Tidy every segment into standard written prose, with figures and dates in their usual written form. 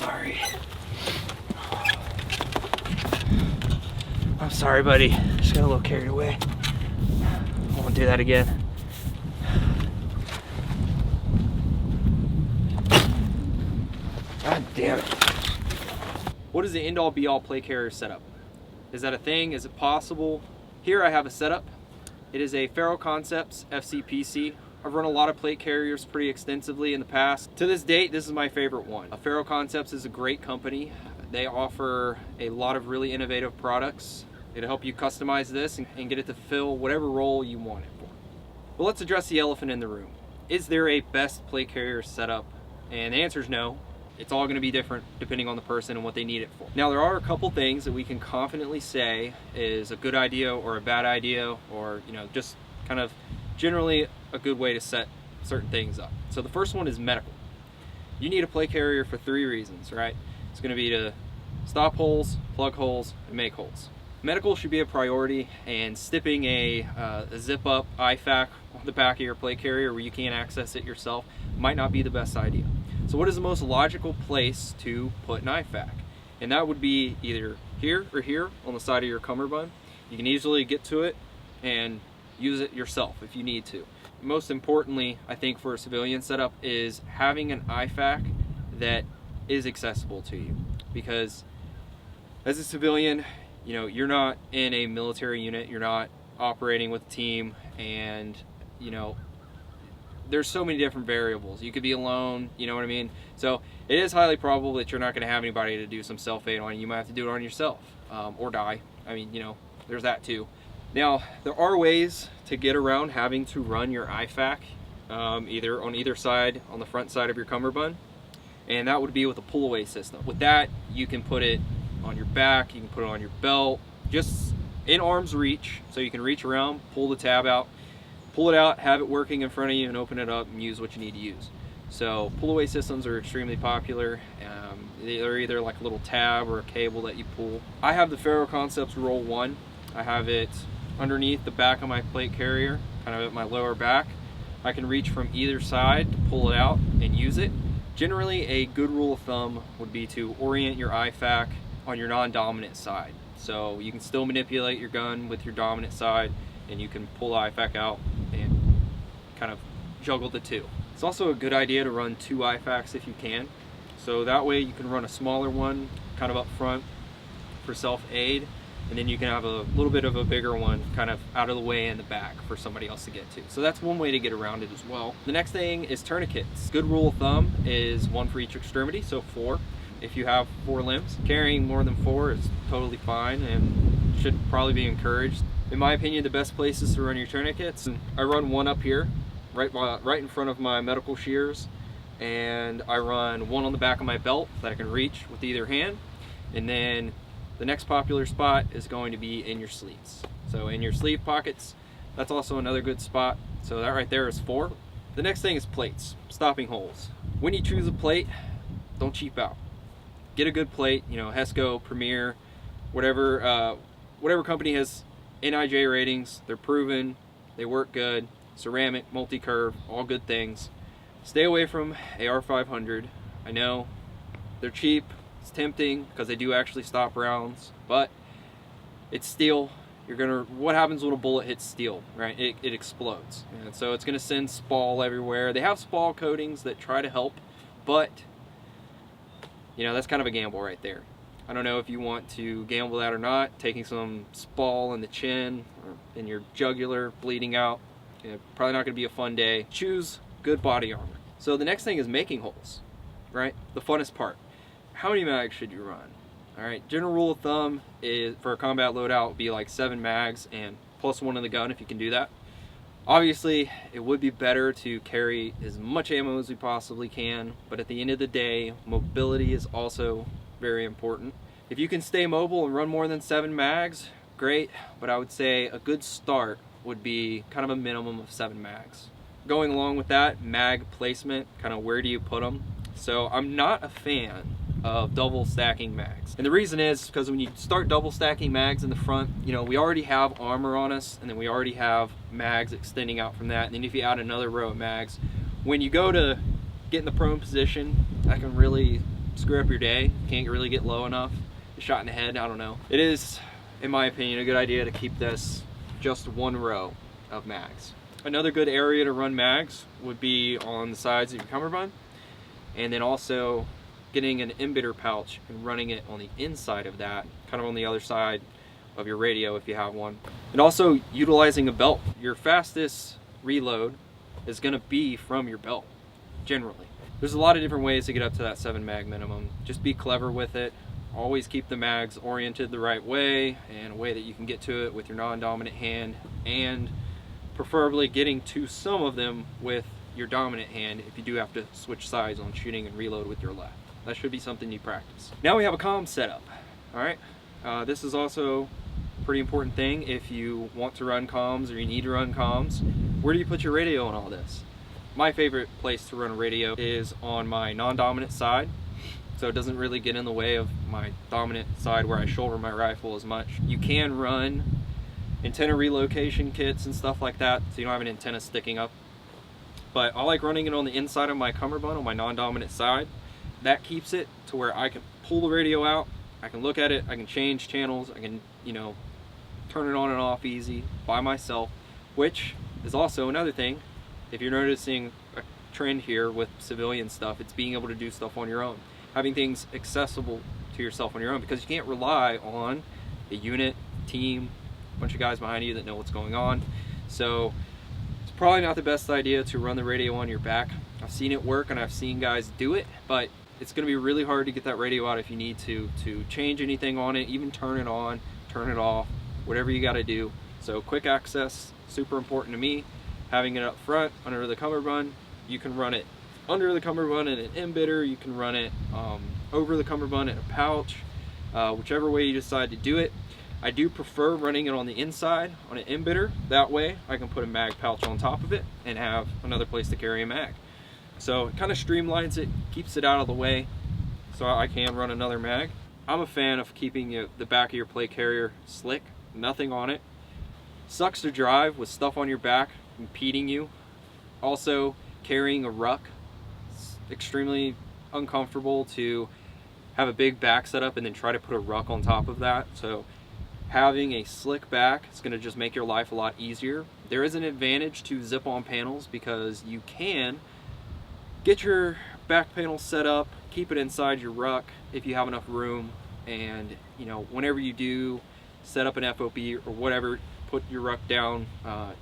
sorry. I'm sorry, buddy. Just got a little carried away. I won't do that again. God damn it. What is the end-all be-all plate carrier setup? Is that a thing? Is it possible? Here I have a setup. It is a Faro Concepts FCPC. I've run a lot of plate carriers pretty extensively in the past. To this date, this is my favorite one. Faro Concepts is a great company. They offer a lot of really innovative products. It'll help you customize this and get it to fill whatever role you want it for. But let's address the elephant in the room. Is there a best plate carrier setup? And the answer is no. It's all going to be different depending on the person and what they need it for. Now, there are a couple things that we can confidently say is a good idea or a bad idea, or just kind of generally a good way to set certain things up. So the first one is medical. You need a plate carrier for 3 reasons, right? It's going to be to stop holes, plug holes, and make holes. Medical should be a priority, and stipping a zip-up IFAC on the back of your plate carrier where you can't access it yourself might not be the best idea. So what is the most logical place to put an IFAC? And that would be either here or here on the side of your cummerbund. You can easily get to it and use it yourself if you need to. Most importantly, I think for a civilian setup is having an IFAC that is accessible to you. Because as a civilian, you're not in a military unit, you're not operating with a team, and there's so many different variables. You could be alone, you know what I mean? So it is highly probable that you're not going to have anybody to do some self-aid on you. You might have to do it on yourself, or die. I mean, there's that too. Now, there are ways to get around having to run your IFAC either on either side, on the front side of your cummerbund, and that would be with a pull-away system. With that, you can put it on your back, you can put it on your belt, just in arm's reach, so you can reach around, pull the tab out, pull it out, have it working in front of you, and open it up and use what you need to use. So pull-away systems are extremely popular. They're either like a little tab or a cable that you pull. I have the Faro Concepts Roll 1. I have it underneath the back of my plate carrier, kind of at my lower back. I can reach from either side to pull it out and use it. Generally, a good rule of thumb would be to orient your IFAC on your non-dominant side. So you can still manipulate your gun with your dominant side, and you can pull the IFAC out and kind of juggle the two. It's also a good idea to run 2 IFACs if you can. So that way you can run a smaller one kind of up front for self-aid, and then you can have a little bit of a bigger one kind of out of the way in the back for somebody else to get to. So that's one way to get around it as well. The next thing is tourniquets. Good rule of thumb is 1 for each extremity, so 4. If you have 4 limbs, carrying more than 4 is totally fine and should probably be encouraged. In my opinion, the best places to run your tourniquets, I run one up here, right in front of my medical shears, and I run one on the back of my belt that I can reach with either hand, and then the next popular spot is going to be in your sleeves. So in your sleeve pockets, that's also another good spot. So that right there is 4. The next thing is plates, stopping holes. When you choose a plate, don't cheap out. Get a good plate, Hesco, Premier, whatever company has NIJ ratings. They're proven, they work good. Ceramic, multi-curve, all good things. Stay away from AR-500. I know they're cheap, it's tempting because they do actually stop rounds, but it's steel. What happens when a bullet hits steel, right? It explodes, and so it's gonna send spall everywhere. They have spall coatings that try to help, but that's kind of a gamble right there. I don't know if you want to gamble that or not, taking some spall in the chin or in your jugular, bleeding out. Probably not going to be a fun day. Choose good body armor. So the next thing is making holes, right? The funnest part. How many mags should you run? All right, general rule of thumb is for a combat loadout would be like 7 mags and plus 1 in the gun if you can do that. Obviously, it would be better to carry as much ammo as we possibly can, but at the end of the day, mobility is also very important. If you can stay mobile and run more than 7 mags, great, but I would say a good start would be kind of a minimum of 7 mags. Going along with that, mag placement, kind of where do you put them? So I'm not a fan of double stacking mags. And the reason is because when you start double stacking mags in the front, we already have armor on us, and then we already have mags extending out from that. And then if you add another row of mags, when you go to get in the prone position, that can really screw up your day. Can't really get low enough. A shot in the head, I don't know. It is, in my opinion, a good idea to keep this just one row of mags. Another good area to run mags would be on the sides of your cummerbund, and then also getting an embedder pouch and running it on the inside of that, kind of on the other side of your radio if you have one. And also utilizing a belt. Your fastest reload is going to be from your belt, generally. There's a lot of different ways to get up to that 7 mag minimum. Just be clever with it. Always keep the mags oriented the right way, and a way that you can get to it with your non-dominant hand, and preferably getting to some of them with your dominant hand if you do have to switch sides on shooting and reload with your left. That should be something you practice. Now we have a comm setup. All right, this is also a pretty important thing if you want to run comms or you need to run comms. Where do you put your radio on all this? My favorite place to run a radio is on my non-dominant side, so it doesn't really get in the way of my dominant side where I shoulder my rifle as much. You can run antenna relocation kits and stuff like that, so you don't have an antenna sticking up. But I like running it on the inside of my cummerbund on my non-dominant side. That keeps it to where I can pull the radio out, I can look at it, I can change channels, I can, you know, turn it on and off easy by myself, which is also another thing. If you're noticing a trend here with civilian stuff, it's being able to do stuff on your own. Having things accessible to yourself on your own, because you can't rely on a unit, team, a bunch of guys behind you that know what's going on. So it's probably not the best idea to run the radio on your back. I've seen it work and I've seen guys do it, but it's going to be really hard to get that radio out if you need to change anything on it, even turn it on, turn it off, whatever you got to do. So quick access, super important to me. Having it up front under the cummerbund, you can run it under the cummerbund in an embedder, you can run it over the cummerbund in a pouch, whichever way you decide to do it. I do prefer running it on the inside on an embedder. That way I can put a mag pouch on top of it and have another place to carry a mag. So it kind of streamlines it, keeps it out of the way, so I can run another mag. I'm a fan of keeping the back of your plate carrier slick, nothing on it. Sucks to drive with stuff on your back impeding you. Also, carrying a ruck, it's extremely uncomfortable to have a big back setup and then try to put a ruck on top of that. So having a slick back is going to just make your life a lot easier. There is an advantage to zip-on panels because you can get your back panel set up, keep it inside your ruck if you have enough room, and you know, whenever you do set up an FOB or whatever, put your ruck down,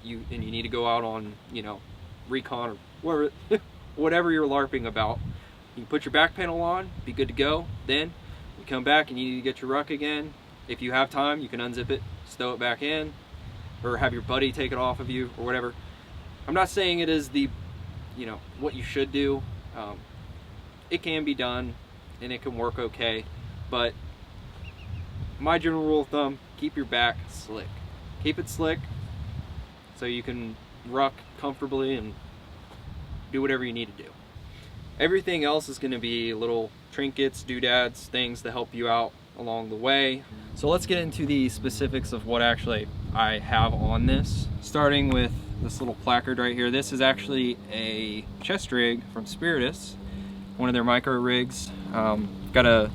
you need to go out on, you know, recon or whatever you're LARPing about, you can put your back panel on, be good to go. Then you come back and you need to get your ruck again. If you have time, you can unzip it, stow it back in, or have your buddy take it off of you or whatever. I'm not saying it is the, you know, what you should do. It can be done and it can work okay, but my general rule of thumb, keep your back slick. Keep it slick so you can ruck comfortably and do whatever you need to do. Everything else is going to be little trinkets, doodads, things to help you out along the way. So let's get into the specifics of what actually I have on this. Starting with this little placard right here. This is actually a chest rig from Spiritus, one of their micro rigs. Got a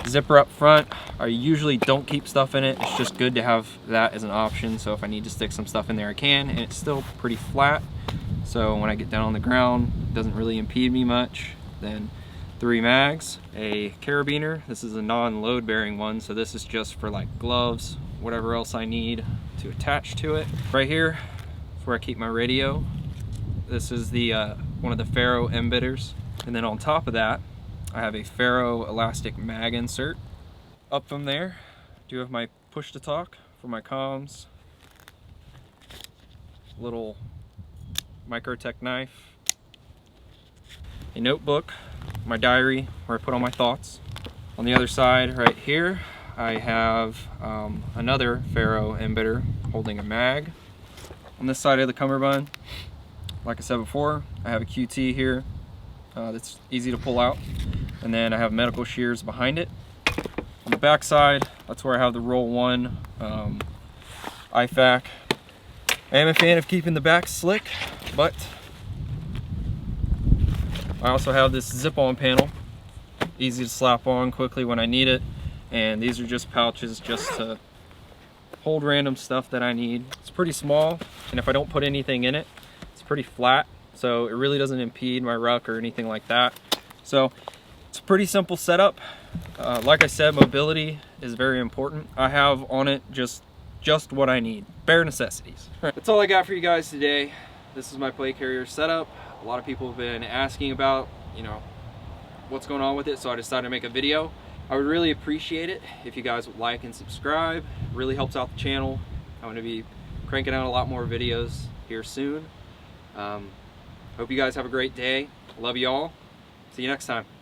zipper up front. I usually don't keep stuff in it. It's just good to have that as an option, so if I need to stick some stuff in there I can, and it's still pretty flat, so when I get down on the ground it doesn't really impede me much. Then 3 mags, a carabiner. This is a non-load bearing one, so this is just for like gloves, whatever else I need to attach to it. Right here is where I keep my radio. This is the one of the ferro embedders, and then on top of that I have a ferro elastic mag insert. Up from there, I do have my push to talk for my comms, little Microtech knife, a notebook, my diary where I put all my thoughts. On the other side right here, I have another ferro embedder holding a mag. On this side of the cummerbund, like I said before, I have a QT here that's easy to pull out. And then I have medical shears behind it. On the back side, that's where I have the Roll 1 IFAK. I am a fan of keeping the back slick, but I also have this zip-on panel easy to slap on quickly when I need it. And these are just pouches just to hold random stuff that I need. It's pretty small, and if I don't put anything in it, it's pretty flat, so it really doesn't impede my ruck or anything like that. So it's a pretty simple setup. Like I said, mobility is very important. I have on it just what I need, bare necessities. That's all I got for you guys today. This is my plate carrier setup. A lot of people have been asking about, you know, what's going on with it, so I decided to make a video. I would really appreciate it if you guys would like and subscribe. It really helps out the channel. I'm going to be cranking out a lot more videos here soon. Hope you guys have a great day. Love you all. See you next time.